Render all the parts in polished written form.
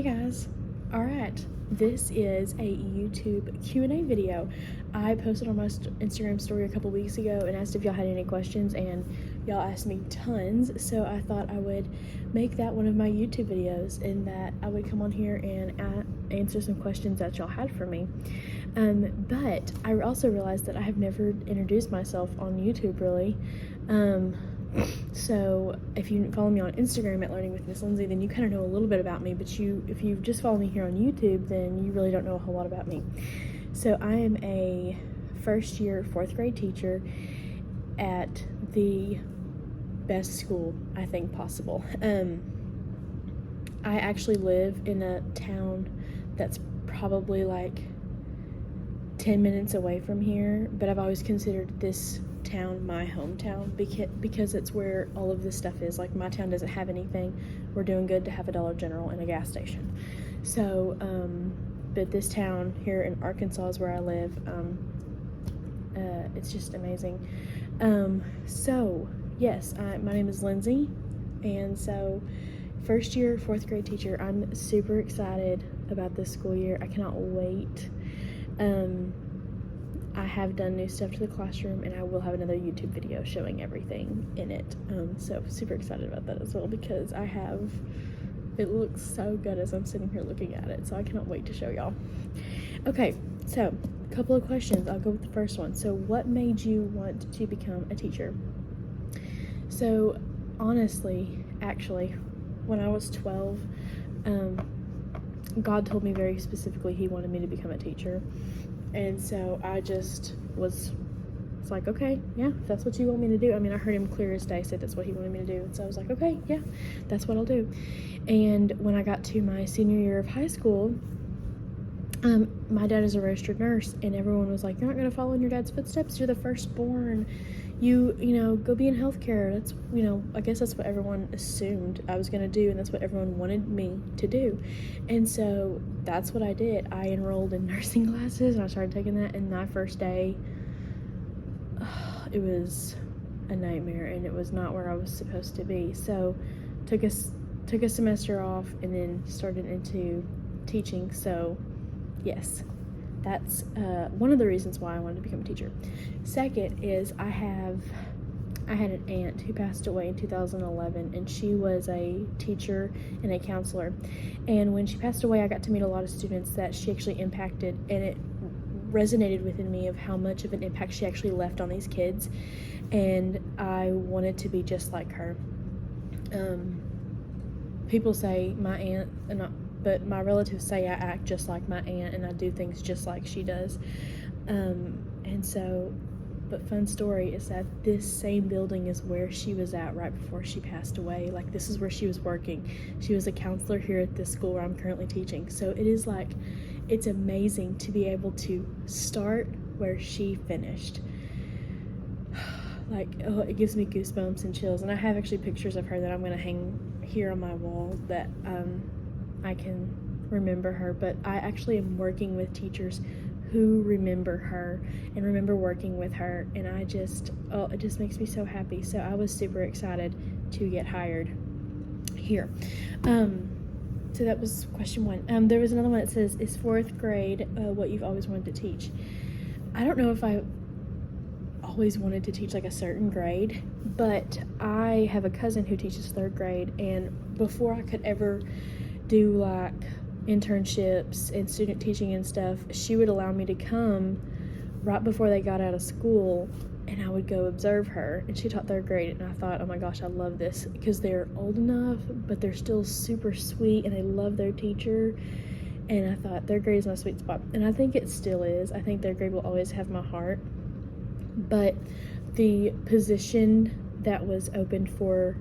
Hey guys. Alright, this is a YouTube Q&A video. I posted on my Instagram story a couple weeks ago and asked if y'all had any questions, and y'all asked me tons, so I thought I would make that one of my YouTube videos, and that I would come on here and answer some questions that y'all had for me. But I also realized that I have never introduced myself on YouTube really. So if you follow me on Instagram at Learning with Miss Lindsay, then you kind of know a little bit about me, but if you just follow me here on YouTube, then you really don't know a whole lot about me. So I am a first year 4th grade teacher at the best school I think possible. I actually live in a town that's probably like 10 minutes away from here, but I've always considered this town my hometown because it's where all of this stuff is. Like, my town doesn't have anything. We're doing good to have a Dollar General and a gas station. So but this town here in Arkansas is where I live. It's just amazing. So yes, my name is Lindsay, and so first year 4th grade teacher. I'm super excited about this school year. I cannot wait. I have done new stuff to the classroom, and I will have another YouTube video showing everything in it. So super excited about that as well, because it looks so good as I'm sitting here looking at it, so I cannot wait to show y'all. Okay, so a couple of questions. I'll go with the first one. So what made you want to become a teacher? So honestly, actually, when I was 12, God told me very specifically he wanted me to become a teacher. And so I just was like, okay, yeah, if that's what you want me to do. I mean, I heard him clear as day say that's what he wanted me to do. And so I was like, okay, yeah, that's what I'll do. And when I got to my senior year of high school, my dad is a registered nurse, and everyone was like, you're not going to follow in your dad's footsteps. You're the firstborn. You know, go be in healthcare. That's, I guess that's what everyone assumed I was going to do, and that's what everyone wanted me to do. And so that's what I did. I enrolled in nursing classes, and I started taking that, and my first day, it was a nightmare, and it was not where I was supposed to be. So took a semester off, and then started into teaching. So yes, that's one of the reasons why I wanted to become a teacher. Second is I had an aunt who passed away in 2011, and she was a teacher and a counselor. And when she passed away, I got to meet a lot of students that she actually impacted, and it resonated within me of how much of an impact she actually left on these kids. And I wanted to be just like her. People say my aunt, but my relatives say I act just like my aunt, and I do things just like she does. And so, but fun story is that this same building is where she was at right before she passed away. Like, this is where she was working. She was a counselor here at this school where I'm currently teaching. So it is like, it's amazing to be able to start where she finished. Like, oh, it gives me goosebumps and chills. And I have actually pictures of her that I'm going to hang here on my wall that I can remember her. But I actually am working with teachers who remember her and remember working with her, and it just makes me so happy. So I was super excited to get hired here. So that was question one. There was another one that says, is 4th grade what you've always wanted to teach? I don't know if I always wanted to teach like a certain grade, but I have a cousin who teaches 3rd grade, and before I could ever do like internships and student teaching and stuff, she would allow me to come right before they got out of school, and I would go observe her. And she taught 3rd grade, and I thought, oh my gosh, I love this, because they're old enough but they're still super sweet, and they love their teacher. And I thought 3rd grade is my sweet spot, and I think it still is. I think 3rd grade will always have my heart. But the position that was open for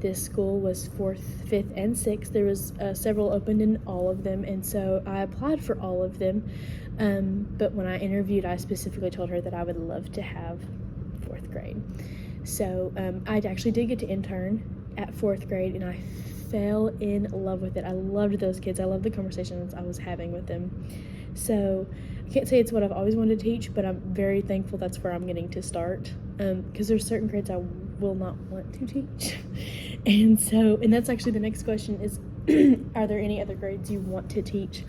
this school was 4th, 5th, and 6th. There was several opened in all of them, and so I applied for all of them. But when I interviewed, I specifically told her that I would love to have 4th grade. So I actually did get to intern at 4th grade, and I fell in love with it. I loved those kids. I loved the conversations I was having with them. So I can't say it's what I've always wanted to teach, but I'm very thankful that's where I'm getting to start, because there's certain grades I will not want to teach. And that's actually the next question is, Are there any other grades you want to teach?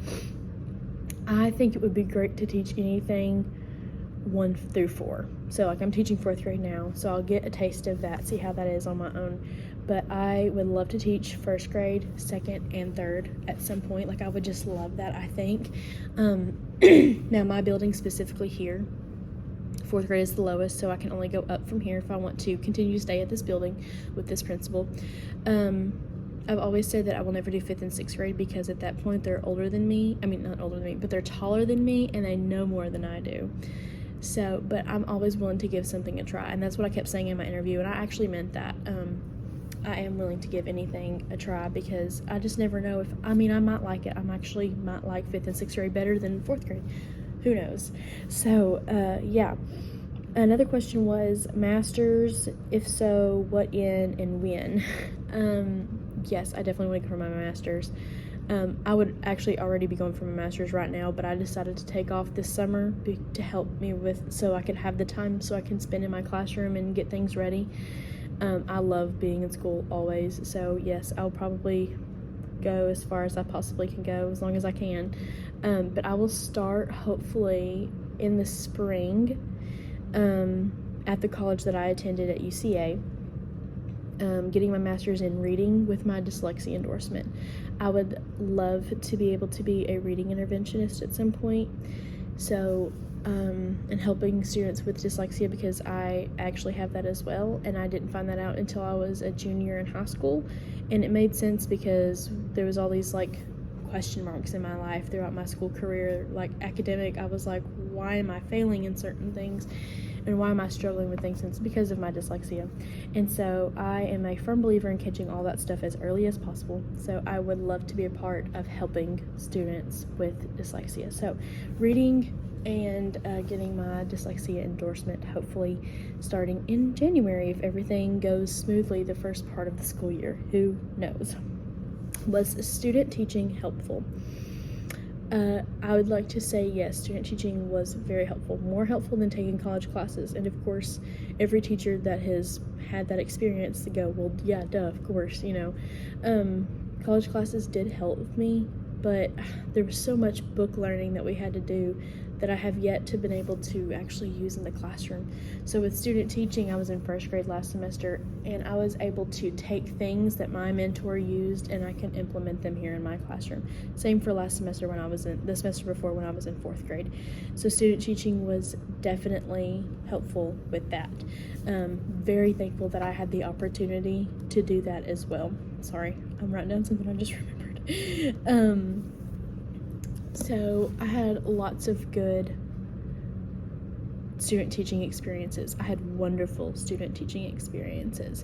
I think it would be great to teach anything 1 through 4. So like I'm teaching 4th grade now, so I'll get a taste of that, see how that is on my own. But I would love to teach 1st grade, 2nd, and 3rd at some point. Like I would just love that, I think. Now my building specifically here, 4th grade is the lowest, so I can only go up from here if I want to continue to stay at this building with this principal. I've always said that I will never do 5th and 6th grade because at that point they're older than me. I mean, not older than me, but they're taller than me and they know more than I do. So, but I'm always willing to give something a try, and that's what I kept saying in my interview, and I actually meant that. I am willing to give anything a try because I just never know if, I might like it. I might like 5th and 6th grade better than 4th grade. Who knows? So, yeah. Another question was masters. If so, what in and when? Yes, I definitely want to go for my master's. I would actually already be going for my master's right now, but I decided to take off this summer to help me with, so I could have the time so I can spend in my classroom and get things ready. I love being in school always, so yes, I'll probably go as far as I possibly can go, as long as I can. But I will start hopefully in the spring at the college that I attended at UCA. Getting my master's in reading with my dyslexia endorsement. I would love to be able to be a reading interventionist at some point. So, and helping students with dyslexia, because I actually have that as well, and I didn't find that out until I was a junior in high school. And it made sense because there was all these like question marks in my life throughout my school career, like academic. I was like, why am I failing in certain things? And why am I struggling with things? And it's because of my dyslexia. And so I am a firm believer in catching all that stuff as early as possible. So I would love to be a part of helping students with dyslexia. So reading and getting my dyslexia endorsement, hopefully starting in January if everything goes smoothly the first part of the school year. Who knows? Was student teaching helpful? I would like to say yes, student teaching was very helpful, more helpful than taking college classes. And of course, every teacher that has had that experience to go, well, yeah, duh, of course, college classes did help me, but there was so much book learning that we had to do that I have yet to been able to actually use in the classroom. So with student teaching, I was in 1st grade last semester, and I was able to take things that my mentor used and I can implement them here in my classroom. Same for last semester the semester before when I was in 4th grade. So student teaching was definitely helpful with that. Very thankful that I had the opportunity to do that as well. Sorry, I'm writing down something I just remembered. So I had lots of good student teaching experiences. I had wonderful student teaching experiences.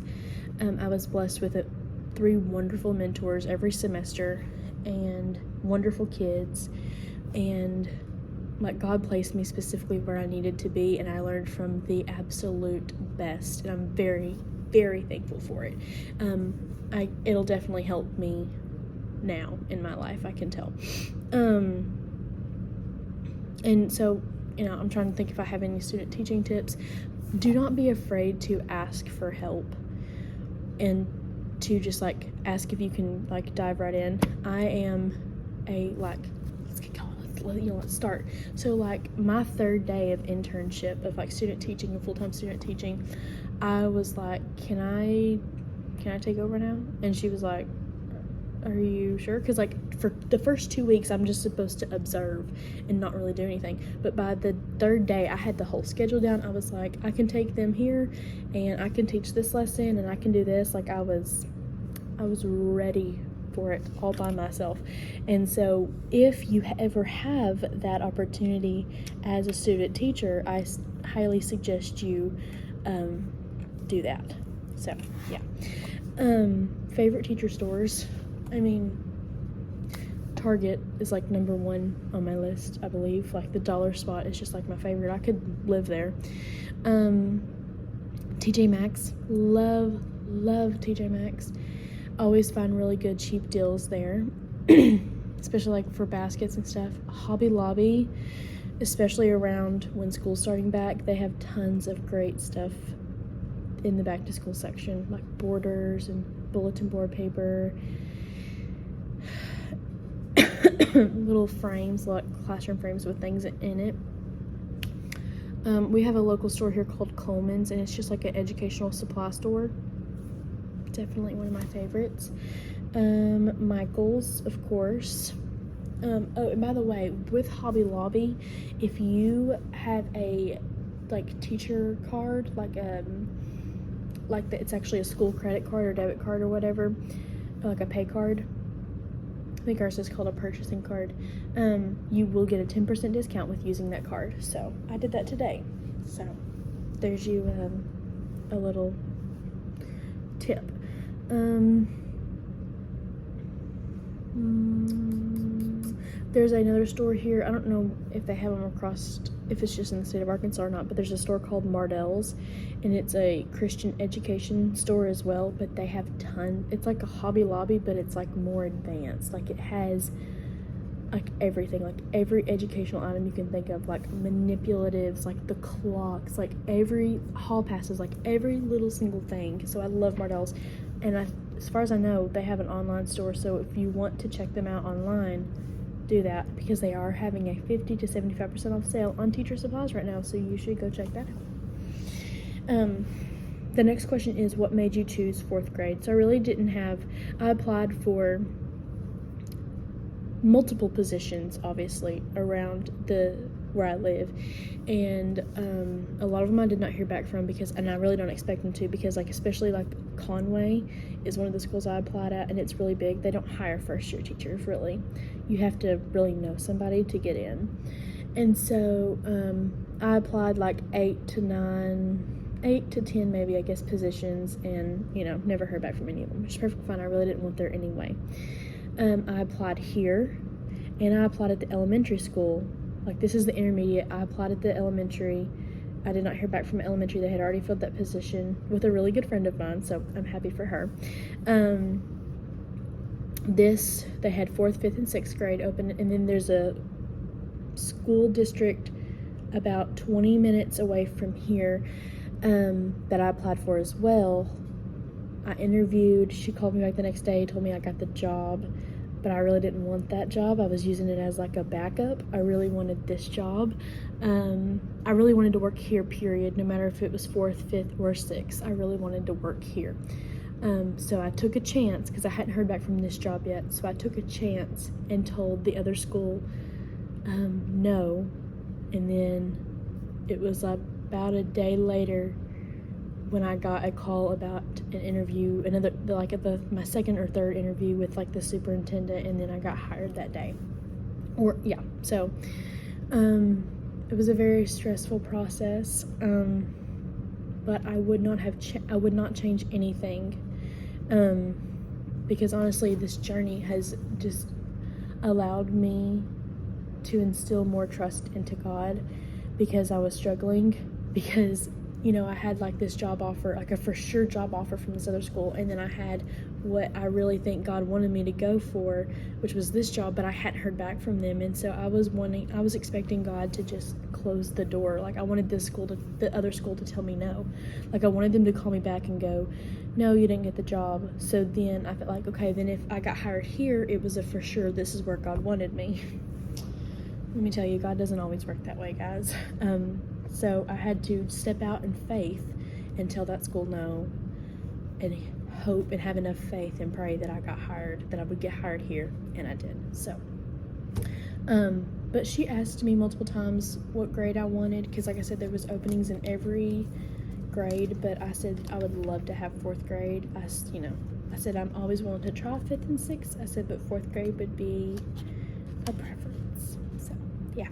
I was blessed with 3 wonderful mentors every semester and wonderful kids, and like God placed me specifically where I needed to be, and I learned from the absolute best, and I'm very, very thankful for it. It'll definitely help me now in my life, I can tell. And so, I'm trying to think if I have any student teaching tips. Do not be afraid to ask for help and to just ask if you can dive right in. I am let's get going, let's start. So my 3rd day of internship of student teaching and full-time student teaching, I was like, can I take over now? And she was like, are you sure? Because for the first 2 weeks I'm just supposed to observe and not really do anything, but by the 3rd day I had the whole schedule down. I was like, I can take them here and I can teach this lesson and I can do this. I was ready for it all by myself. And so if you ever have that opportunity as a student teacher, I highly suggest you do that. So yeah. Favorite teacher stores, Target is number 1 on my list, I believe. The Dollar Spot is just my favorite. I could live there. TJ Maxx, love TJ Maxx. Always find really good cheap deals there, especially for baskets and stuff. Hobby Lobby, especially around when school's starting back, they have tons of great stuff in the back to school section, borders and bulletin board paper. little frames, like classroom frames with things in it. We have a local store here called Coleman's, and it's just like an educational supply store. Definitely one of my favorites. Michael's, of course. Oh, and by the way, with Hobby Lobby, if you have a like teacher card, it's actually a school credit card or debit card or whatever, like a pay card. I think ours is called a purchasing card. You will get a 10% discount with using that card. So I did that today. So there's you a little tip. There's another store here. I don't know if they have them across, if it's just in the state of Arkansas or not, but there's a store called Mardell's, and it's a Christian education store as well, but they have it's like a Hobby Lobby, but it's like more advanced. Like it has like everything, like every educational item you can think of, like manipulatives, like the clocks, like every hall passes, like every little single thing. So I love Mardell's, and as far as I know, they have an online store, so if you want to check them out online, do that, because they are having a 50 to 75% off sale on teacher supplies right now, so you should go check that out. The next question is, what made you choose 4th grade? So I applied for multiple positions, obviously, around where I live, and a lot of them I did not hear back from, and I really don't expect them to, because like especially like Conway is one of the schools I applied at, and it's really big. They don't hire first year teachers, really. You have to really know somebody to get in. And so I applied like 8 to 10 maybe, I guess, positions, and never heard back from any of them, which is perfectly fine. I really didn't want there anyway. I applied here, and I applied at the elementary school. Like, this is the intermediate. I applied at the elementary. I did not hear back from elementary. They had already filled that position with a really good friend of mine, so I'm happy for her. They had 4th, 5th, and 6th grade open, and then there's a school district about 20 minutes away from here that I applied for as well. I interviewed. She called me back the next day, told me I got the job, but I really didn't want that job. I was using it as like a backup. I really wanted this job. I really wanted to work here, period, no matter if it was 4th, 5th, or 6th. I really wanted to work here. So I took a chance, because I hadn't heard back from this job yet, so I took a chance and told the other school no, and then it was about a day later when I got a call about an interview, my second or third interview with like the superintendent, and then I got hired that day. So it was a very stressful process, but I would not change anything, because honestly, this journey has just allowed me to instill more trust into God, because I was struggling, because I had like this job offer, like a for sure job offer from this other school, and then I had what I really think God wanted me to go for, which was this job, but I hadn't heard back from them, and so I was expecting God to just close the door. Like, I wanted the other school to tell me no. Like, I wanted them to call me back and go, no, you didn't get the job. So then I felt like, okay, then if I got hired here, it was a for sure, this is where God wanted me. Let me tell you, God doesn't always work that way, guys. So I had to step out in faith and tell that school no, and hope and have enough faith and pray that I would get hired here, and I did. So, but she asked me multiple times what grade I wanted, because like I said, there was openings in every grade, but I said I would love to have 4th grade. I said I'm always willing to try 5th and 6th. I said, but 4th grade would be a preference. So, yeah.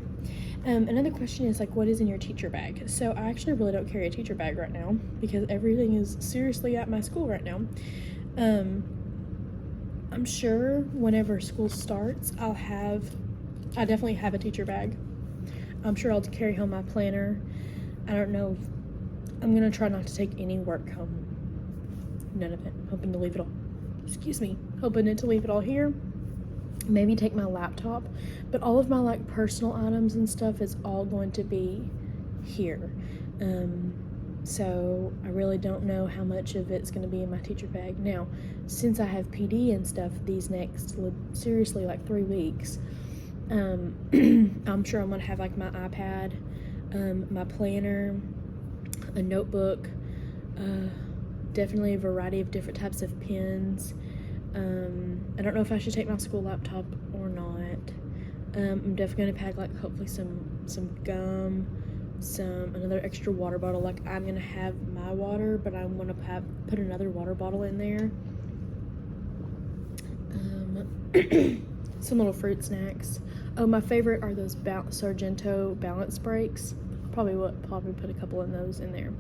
Another question is like, what is in your teacher bag? So I actually really don't carry a teacher bag right now, because everything is seriously at my school right now. I'm sure whenever school starts, I definitely have a teacher bag. I'm sure I'll carry home my planner. I don't know. I'm gonna try not to take any work home. None of it. Hoping to leave it all here. Maybe take my laptop, but all of my like personal items and stuff is all going to be here. So I really don't know how much of it's going to be in my teacher bag. Now, since I have PD and stuff these next, seriously, like 3 weeks, I'm sure I'm going to have like my iPad, my planner, a notebook, definitely a variety of different types of pens. I don't know if I should take my school laptop or not. I'm definitely going to pack like hopefully some gum, another extra water bottle. Like I'm gonna have my water, but I'm gonna put another water bottle in there. Some little fruit snacks. Oh, my favorite are those Sargento balance breaks. Probably put a couple of those in there.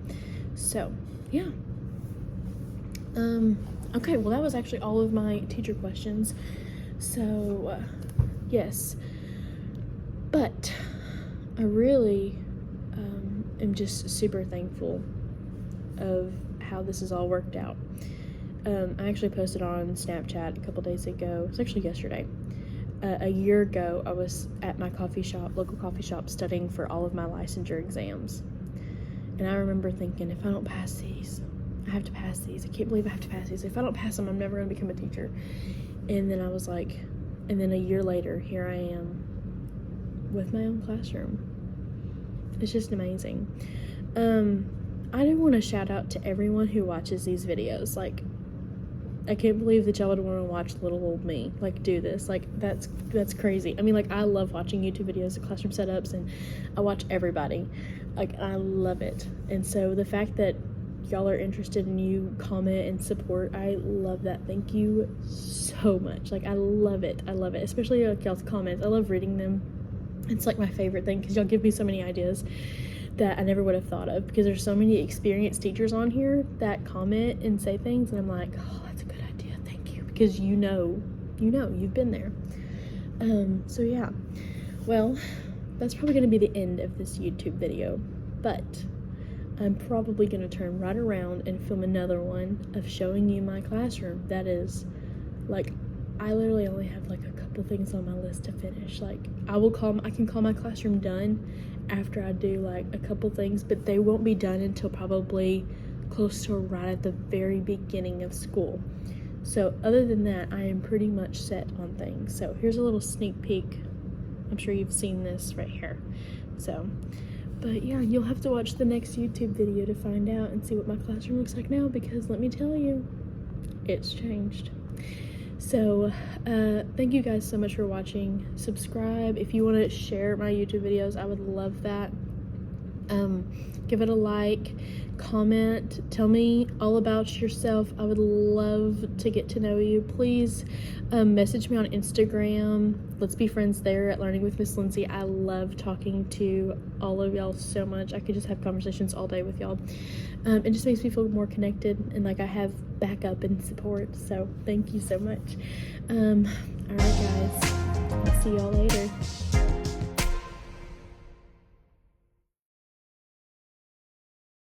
So yeah. Okay, well that was actually all of my teacher questions. So yes, but I really am just super thankful of how this has all worked out. I actually posted on Snapchat a couple days ago. It's actually yesterday. A year ago, I was at my local coffee shop, studying for all of my licensure exams. And I remember thinking, if I don't pass these, I have to pass these. I can't believe I have to pass these. If I don't pass them, I'm never going to become a teacher. And then I was like, and then a year later, here I am with my own classroom. It's just amazing. I do want to shout out to everyone who watches these videos. Like, I can't believe that y'all would want to watch little old me, like, do this. Like, that's crazy. I mean, like, I love watching YouTube videos of classroom setups, and I watch everybody. Like, I love it. And so the fact that y'all are interested and you comment and support, I love that. Thank you so much. Like, I love it. I love it. Especially, like, y'all's comments. I love reading them. It's like my favorite thing because y'all give me so many ideas that I never would have thought of, because there's so many experienced teachers on here that comment and say things, and I'm like, oh, that's a good idea, thank you, because you know, you've been there. So yeah, well, that's probably going to be the end of this YouTube video, but I'm probably going to turn right around and film another one of showing you my classroom. That is, like, I literally only have like a couple things on my list to finish. Like, I can call my classroom done after I do like a couple things, but they won't be done until probably close to right at the very beginning of school. So other than that, I am pretty much set on things. So here's a little sneak peek. I'm sure you've seen this right here. So, but yeah, you'll have to watch the next YouTube video to find out and see what my classroom looks like now, because let me tell you, it's changed. So thank you guys so much for watching. Subscribe if you want to share my YouTube videos. I would love that. Give it a like, comment, tell me all about yourself. I would love to get to know you. Please message me on Instagram. Let's be friends there at Learning with Miss Lindsay. I love talking to all of y'all so much. I could just have conversations all day with y'all. It just makes me feel more connected and like I have backup and support. So thank you so much. All right, guys. I'll see y'all later.